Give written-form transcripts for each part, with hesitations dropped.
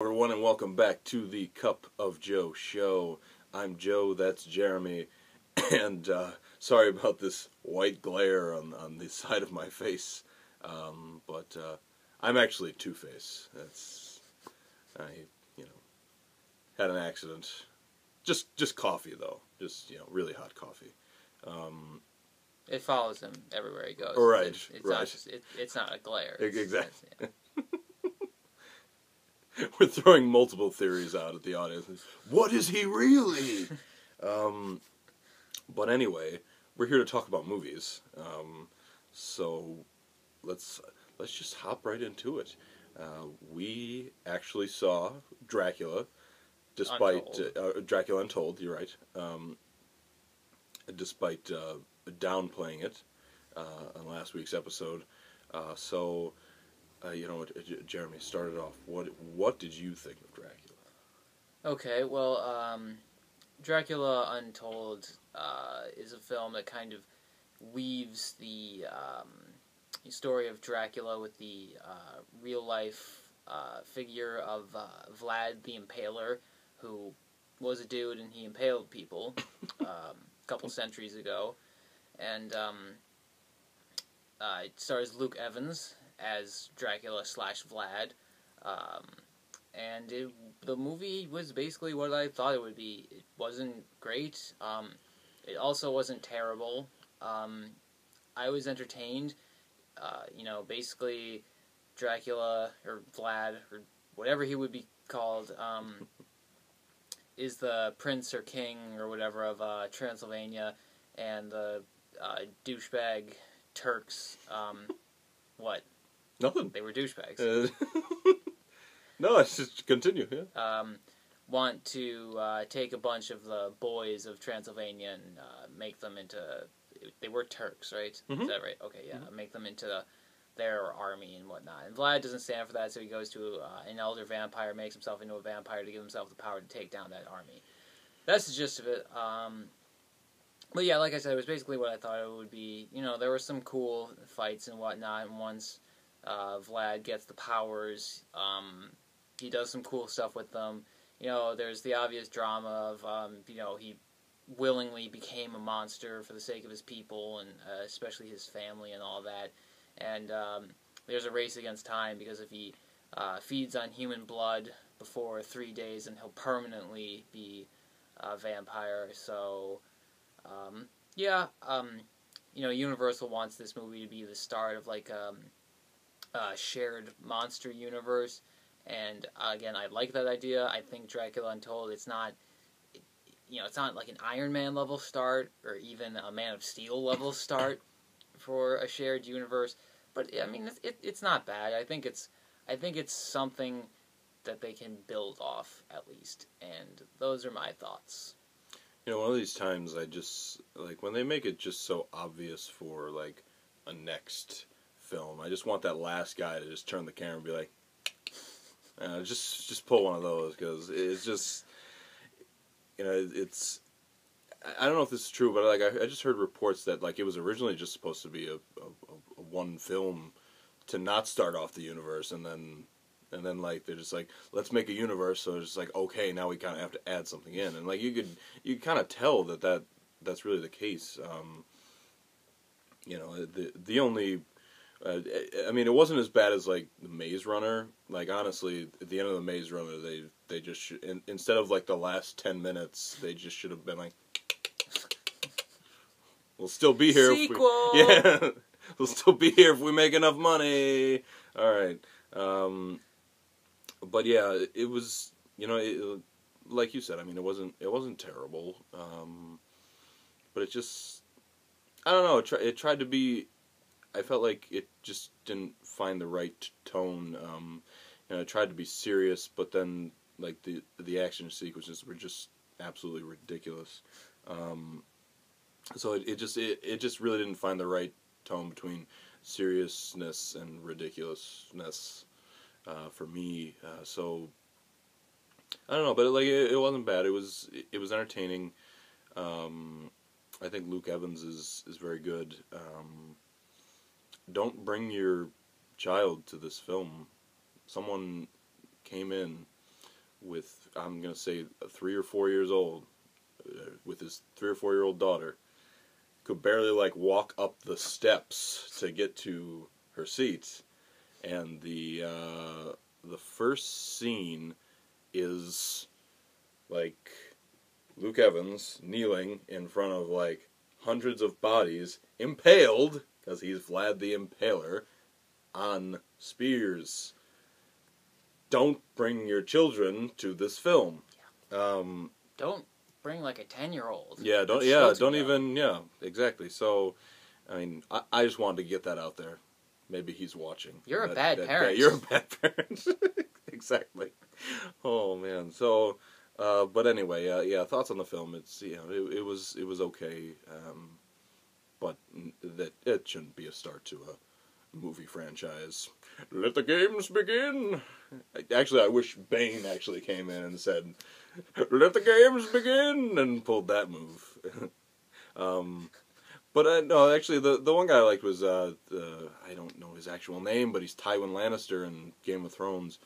Everyone, and welcome back to the Cup of Joe show. I'm Joe, that's Jeremy, and sorry about this white glare on the side of my face, but I'm actually Two-Face. I, you know, had an accident. Just coffee, though. Just, really hot coffee. It follows him everywhere he goes. Right, It's right. Not just, it's not a glare. Exactly. Yeah. We're throwing multiple theories out at the audience. What is he really? But anyway, we're here to talk about movies. So let's just hop right into it. We actually saw Dracula, despite Dracula Untold. You're right. Despite downplaying it on last week's episode. Jeremy started off. What did you think of Dracula? Okay, well, Dracula Untold is a film that kind of weaves the story of Dracula with the real-life figure of Vlad the Impaler, who was a dude and he impaled people a couple centuries ago. And it stars Luke Evans as Dracula / Vlad, and the movie was basically what I thought it would be. It wasn't great. It also wasn't terrible. I was entertained. Basically, Dracula or Vlad or whatever he would be called is the prince or king or whatever of Transylvania, and the douchebag Turks. What? Nothing. They were douchebags. No, it's just continue. Yeah. Want to take a bunch of the boys of Transylvania and make them into. They were Turks, right? Mm-hmm. Is that right? Okay, yeah. Mm-hmm. Make them into their army and whatnot. And Vlad doesn't stand for that, so he goes to an elder vampire, makes himself into a vampire to give himself the power to take down that army. That's the gist of it. But yeah, like I said, it was basically what I thought it would be. There were some cool fights and whatnot, and once Vlad gets the powers, he does some cool stuff with them. There's the obvious drama of, he willingly became a monster for the sake of his people, and especially his family and all that. And there's a race against time, because if he feeds on human blood before 3 days, then he'll permanently be a vampire. So, Universal wants this movie to be the start of, like, a shared monster universe. And again, I like that idea. I think Dracula Untold, it's not like an Iron Man level start or even a Man of Steel level start for a shared universe. But I mean, it's not bad. I think it's something that they can build off at least. And those are my thoughts. One of these times I just like when they make it just so obvious for like a next film. I just want that last guy to just turn the camera and be like, just pull one of those, because it's just, it's. I don't know if this is true, but like I just heard reports that like it was originally just supposed to be a one film to not start off the universe, and then like they're just like, let's make a universe. So it's just like, okay, now we kind of have to add something in, and like you kind of tell that's really the case. The only. I mean, it wasn't as bad as like the Maze Runner. Like honestly, at the end of the Maze Runner, they just should, instead of like the last 10 minutes, they just should have been like, we'll still be here. Sequel. We'll still be here if we make enough money. All right. But yeah, it was. Like you said, I mean, it wasn't terrible. But it just, I don't know. It tried to be. I felt like it just didn't find the right tone. It tried to be serious, but then like the action sequences were just absolutely ridiculous. So it just really didn't find the right tone between seriousness and ridiculousness for me. So I don't know, but it wasn't bad. It was entertaining. I think Luke Evans is very good. Don't bring your child to this film. Someone came in with, I'm going to say, 3 or 4 years old, with his 3 or 4-year-old daughter, could barely, like, walk up the steps to get to her seat. And the first scene is, like, Luke Evans kneeling in front of, like, hundreds of bodies, impaled, because he's Vlad the Impaler, on spears. Don't bring your children to this film. Don't bring like a 10-year-old. Yeah, don't even, exactly. So, I mean, I just wanted to get that out there. Maybe he's watching. You're a bad parent. You're a bad parent. Exactly. Oh man. So, but anyway, thoughts on the film? It's it was okay, but that it shouldn't be a start to a movie franchise. Let the games begin. Actually, I wish Bane actually came in and said, "Let the games begin," and pulled that move. But no, actually, the one guy I liked was I don't know his actual name, but he's Tywin Lannister in Game of Thrones.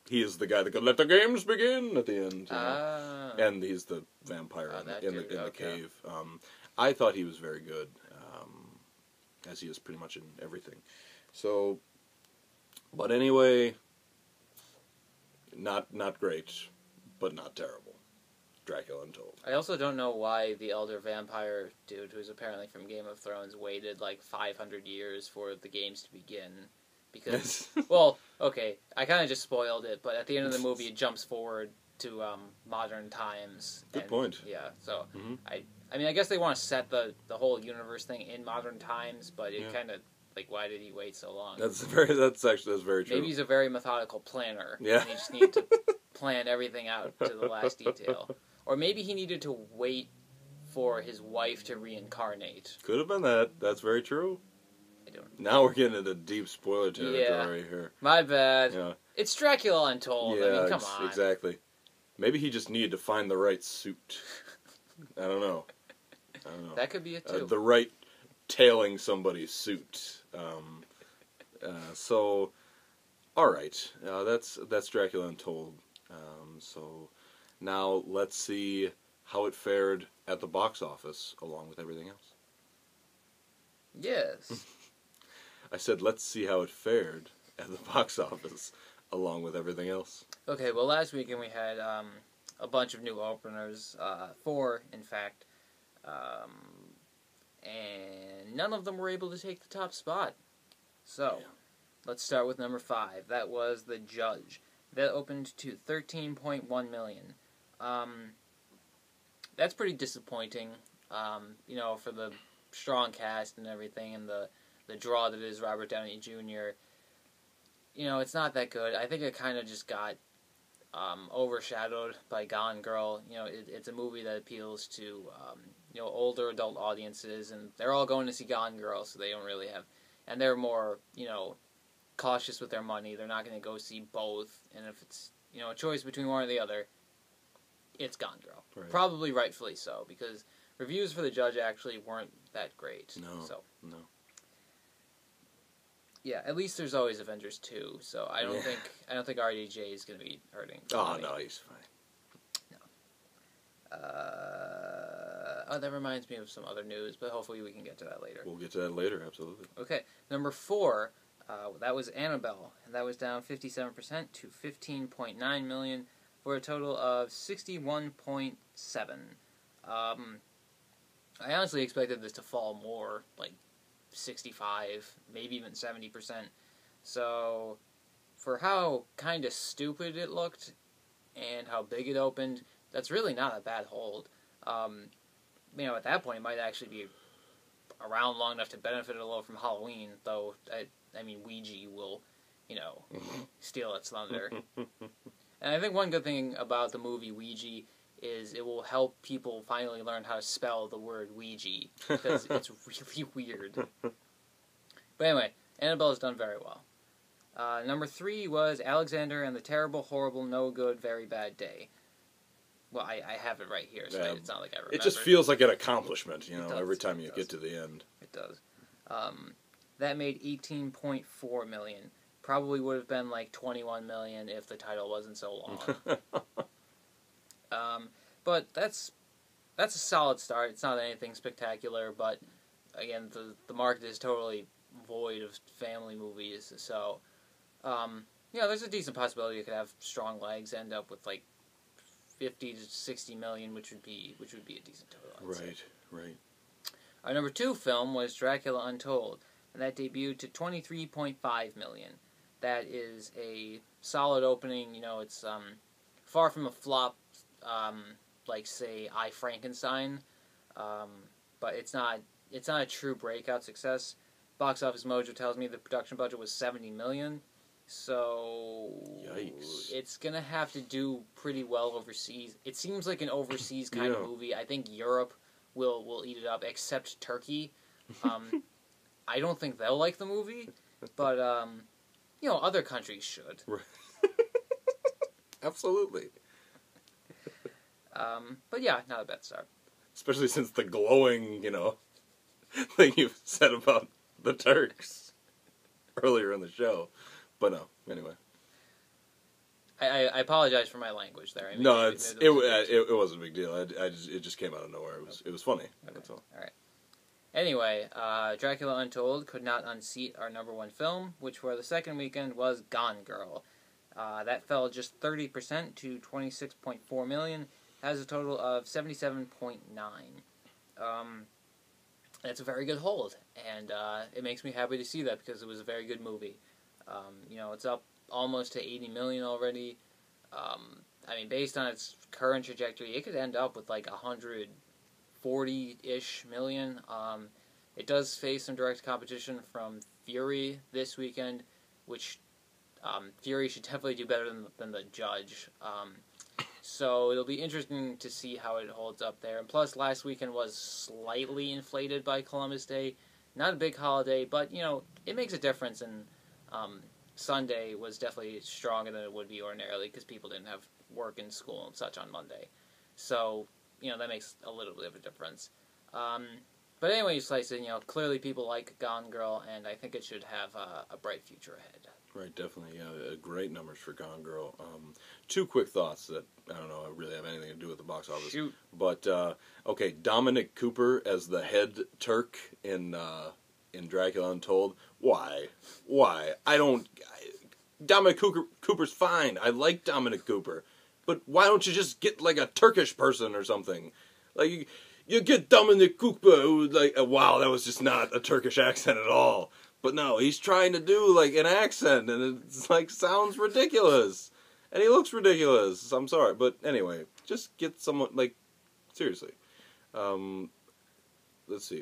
He is the guy that could let the games begin at the end, and he's the vampire in the cave. I thought he was very good, as he is pretty much in everything. So, but anyway, not great, but not terrible. Dracula Untold. I also don't know why the elder vampire dude, who's apparently from Game of Thrones, waited like 500 years for the games to begin. Because, well, okay, I kind of just spoiled it, but at the end of the movie it jumps forward to modern times. Good point. Yeah, so I mean, I guess they want to set the whole universe thing in modern times, but it kind of, like, why did he wait so long? That's very true. Maybe he's a very methodical planner. Yeah. And he just needed to plan everything out to the last detail. Or maybe he needed to wait for his wife to reincarnate. Could have been that. That's very true. I don't know. Now we're getting into deep spoiler territory here. My bad. Yeah. It's Dracula Untold. Yeah, I mean, come on. Exactly. Maybe he just needed to find the right suit. I don't know. That could be it too. The right tailing somebody's suit. So, all right. That's Dracula Untold. So now let's see how it fared at the box office, along with everything else. Yes. I said, let's see how it fared at the box office, along with everything else. Okay, well, last weekend we had a bunch of new openers, 4, in fact, and none of them were able to take the top spot. So, let's start with number 5. That was The Judge. That opened to $13.1 million. That's pretty disappointing, for the strong cast and everything, and the draw that is Robert Downey Jr. It's not that good. I think it kind of just got overshadowed by Gone Girl. It's a movie that appeals to older adult audiences, and they're all going to see Gone Girl, so they don't really have, and they're more cautious with their money. They're not going to go see both, and if it's a choice between one or the other, it's Gone Girl. Right. Probably rightfully so, because reviews for The Judge actually weren't that great. No. Yeah, at least there's always Avengers 2, so I don't think RDJ is going to be hurting. Oh, no, he's fine. No. That reminds me of some other news, but hopefully we can get to that later. We'll get to that later, absolutely. Okay, number 4, that was Annabelle, and that was down 57% to $15.9 million for a total of $61.7. I honestly expected this to fall more, like 65, maybe even 70%. So, for how kind of stupid it looked and how big it opened, that's really not a bad hold. At that point, it might actually be around long enough to benefit a little from Halloween, though, I mean, Ouija will, steal its thunder. And I think one good thing about the movie Ouija is it will help people finally learn how to spell the word Ouija, because it's really weird. But anyway, Annabelle's done very well. Number 3 was Alexander and the Terrible, Horrible, No Good, Very Bad Day. Well, I have it right here, so it's not like I remember. It just feels like an accomplishment, every time you get to the end. It does. That made $18.4 million. probably would have been like 21 million if the title wasn't so long. But that's a solid start. It's not anything spectacular, but again, the market is totally void of family movies, so there's a decent possibility it could have strong legs, end up with like 50 to 60 million, which would be a decent total. I'd say. Right. Our number 2 film was Dracula Untold, and that debuted to 23.5 million. That is a solid opening. It's far from a flop, like say I, Frankenstein, but it's not a true breakout success. Box Office Mojo tells me the production budget was 70 million, so yikes. It's gonna have to do pretty well overseas. It seems like an overseas kind of movie. I think Europe will eat it up, except Turkey. I don't think they'll like the movie, but other countries should. Absolutely. But yeah, not a bad start. Especially since the glowing, thing you've said about the Turks earlier in the show. But no, anyway. I apologize for my language there. No, it wasn't a big deal. It just came out of nowhere. It was funny. Okay. That's all. All right. Anyway, Dracula Untold could not unseat our number 1 film, which for the second weekend was Gone Girl. That fell just 30% to 26.4 million. Has a total of 77.9. That's a very good hold, and it makes me happy to see that because it was a very good movie. It's up almost to 80 million already. Based on its current trajectory, it could end up with like 140-ish million. It does face some direct competition from Fury this weekend, which Fury should definitely do better than The Judge. So it'll be interesting to see how it holds up there. And plus, last weekend was slightly inflated by Columbus Day. Not a big holiday, but, it makes a difference. And Sunday was definitely stronger than it would be ordinarily because people didn't have work and school and such on Monday. So, that makes a little bit of a difference. But anyway, you slice it, clearly people like Gone Girl, and I think it should have a bright future ahead. Right, definitely. Yeah, great numbers for Gone Girl. 2 quick thoughts that I don't know really have anything to do with the box office. Shoot. But okay, Dominic Cooper as the head Turk in Dracula Untold. Why? Dominic Cooper's fine. I like Dominic Cooper, but why don't you just get like a Turkish person or something? Like you get Dominic Cooper, who like wow, that was just not a Turkish accent at all. But no, he's trying to do, like, an accent, and it's, like, sounds ridiculous. And he looks ridiculous. I'm sorry. But anyway, just get someone, like, seriously. Let's see.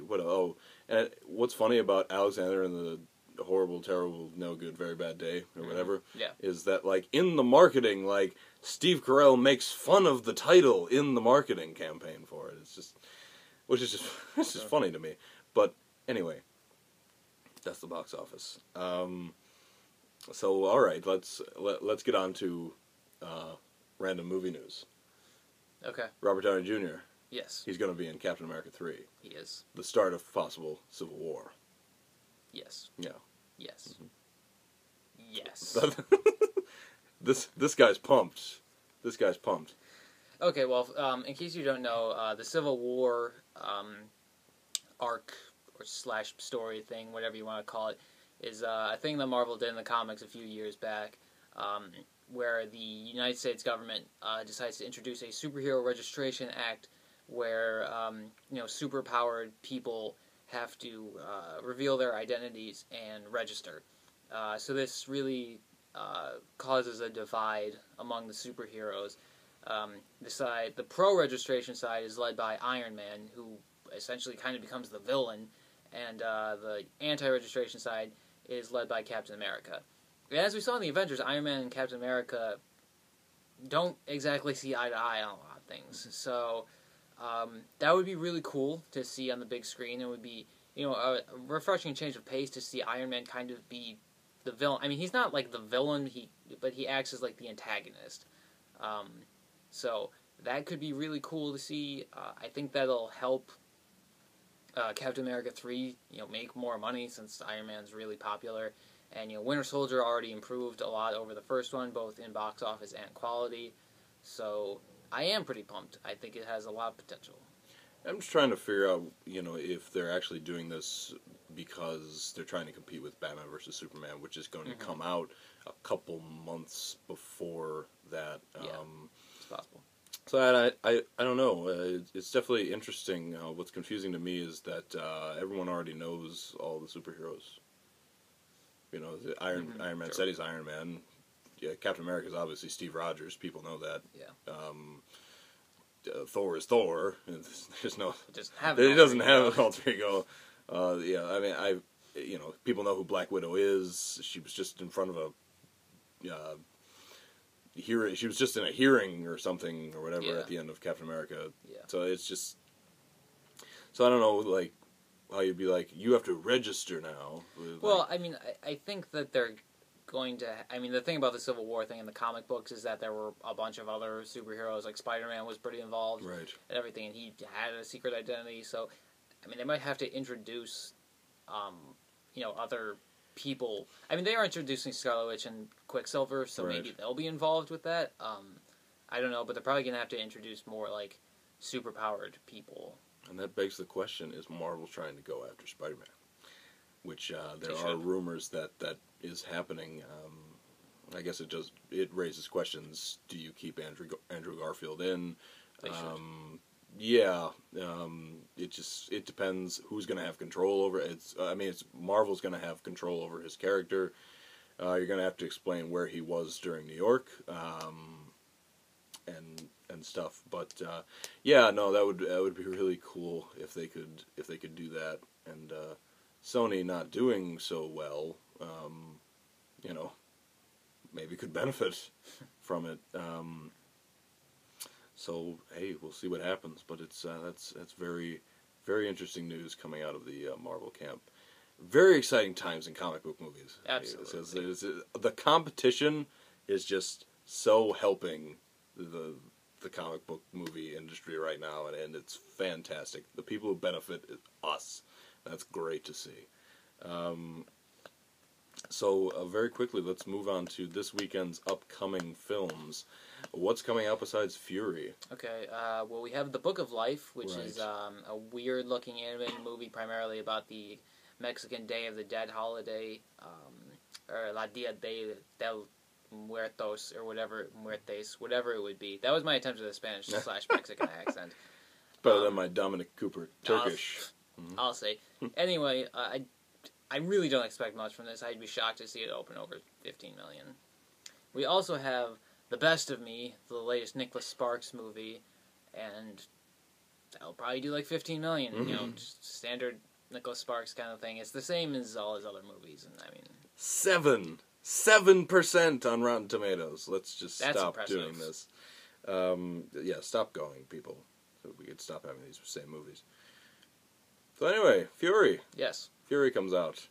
And what's funny about Alexander and the Horrible, Terrible, No Good, Very Bad Day, or whatever, is that, like, in the marketing, like, Steve Carell makes fun of the title in the marketing campaign for it. It's just, it's just funny to me. But anyway. That's the box office. So all right, let's get on to random movie news. Okay. Robert Downey Jr. Yes. He's going to be in Captain America 3. He is. The start of possible Civil War. Yes. Yeah. Yes. Yes. This guy's pumped. This guy's pumped. Okay. Well, in case you don't know, the Civil War arc. Or / story thing, whatever you want to call it, is a thing that Marvel did in the comics a few years back, where the United States government decides to introduce a superhero registration act where superpowered people have to reveal their identities and register. So this really causes a divide among the superheroes. The pro-registration side is led by Iron Man, who essentially kind of becomes the villain, and the anti-registration side is led by Captain America. And as we saw in the Avengers, Iron Man and Captain America don't exactly see eye to eye on a lot of things. So that would be really cool to see on the big screen. It would be a refreshing change of pace to see Iron Man kind of be the villain. I mean, he's not like the villain, but he acts as like the antagonist. So that could be really cool to see. I think that'll help Captain America 3, make more money since Iron Man's really popular. And, Winter Soldier already improved a lot over the first one, both in box office and quality. So I am pretty pumped. I think it has a lot of potential. I'm just trying to figure out, if they're actually doing this because they're trying to compete with Batman versus Superman, which is going to come out a couple months before that. It's possible. So I don't know. It's definitely interesting. What's confusing to me is that everyone already knows all the superheroes. Iron Man said he's Iron Man. Yeah, Captain America is obviously Steve Rogers. People know that. Yeah. Thor is Thor. There's no. He doesn't have an alter ego. People know who Black Widow is. She was just in front of a hearing. She was just in a hearing or something or whatever at the end of Captain America. Yeah. So it's just. So I don't know, like, how you'd be like, you have to register now. Well, I think that they're going to... the thing about the Civil War thing in the comic books is that there were a bunch of other superheroes, like Spider-Man was pretty involved right. and everything, and he had a secret identity, so, they might have to introduce, other people. They are introducing Scarlet Witch and Quicksilver, so right. maybe they'll be involved with that. I don't know, but they're probably going to have to introduce more, like, superpowered people. And that begs the question, is Marvel trying to go after Spider-Man? Which there are rumors that is happening. I guess it raises questions. Do you keep Andrew Garfield in? They should. Yeah. It depends who's going to have control over it. It's Marvel's going to have control over his character. You're going to have to explain where he was during New York. And stuff, but that would be really cool if they could do that. And Sony not doing so well, maybe could benefit from it. So hey, we'll see what happens. But it's that's very, very interesting news coming out of the Marvel camp. Very exciting times in comic book movies. Absolutely, the competition is just so helping the comic book movie industry right now, and it's fantastic. The people who benefit is us. That's great to see. So very quickly, let's move on to this weekend's upcoming films. What's coming out besides Fury? Okay, well, we have The Book of Life, which right. is a weird-looking animated movie primarily about the Mexican Day of the Dead holiday, or La Dia del Muertos, or whatever, Muertes, whatever it would be. That was my attempt at a Spanish/Mexican accent. Better than my Dominic Cooper Turkish. I'll say. Anyway, I really don't expect much from this. I'd be shocked to see it open over 15 million. We also have The Best of Me, the latest Nicholas Sparks movie, and that'll probably do like 15 million. Just standard Nicholas Sparks kind of thing. It's the same as all his other movies, and 7% on Rotten Tomatoes. Let's just stop impressive. doing this. Stop going, people. So we could stop having these same movies. So anyway, Fury. Yes. Fury comes out.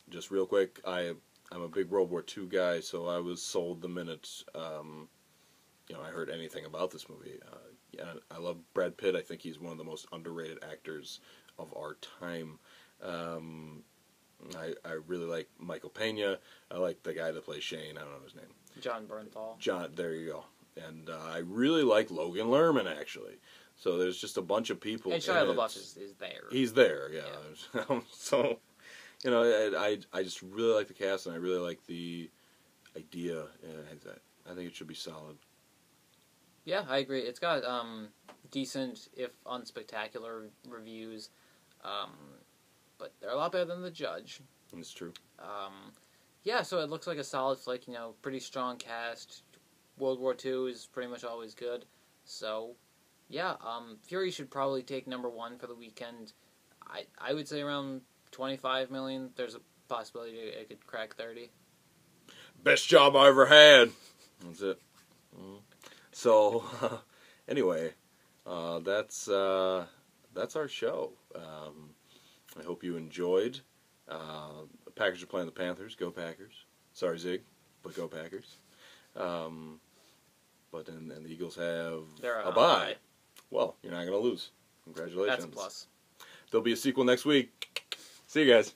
Just real quick, I'm a big World War II guy, so I was sold the minute I heard anything about this movie. I love Brad Pitt. I think he's one of the most underrated actors of our time. I really like Michael Pena. I like the guy that plays Shane. I don't know his name. Jon Bernthal. John, there you go. And I really like Logan Lerman, actually. So there's just a bunch of people. And Shia LaBeouf is there. He's there, yeah. So, I just really like the cast, and I really like the idea. I think it should be solid. Yeah, I agree. It's got decent, if unspectacular, reviews. But they're a lot better than The Judge. It's true. So it looks like a solid flick, pretty strong cast. World War II is pretty much always good. So, Fury should probably take number one for the weekend. I would say around 25 million. There's a possibility it could crack 30. Best job I ever had. That's it. So, anyway, that's our show. I hope you enjoyed. The Packers are playing the Panthers. Go Packers. Sorry, Zig, but go Packers. And the Eagles have a bye. Well, you're not going to lose. Congratulations. That's a plus. There'll be a sequel next week. See you guys.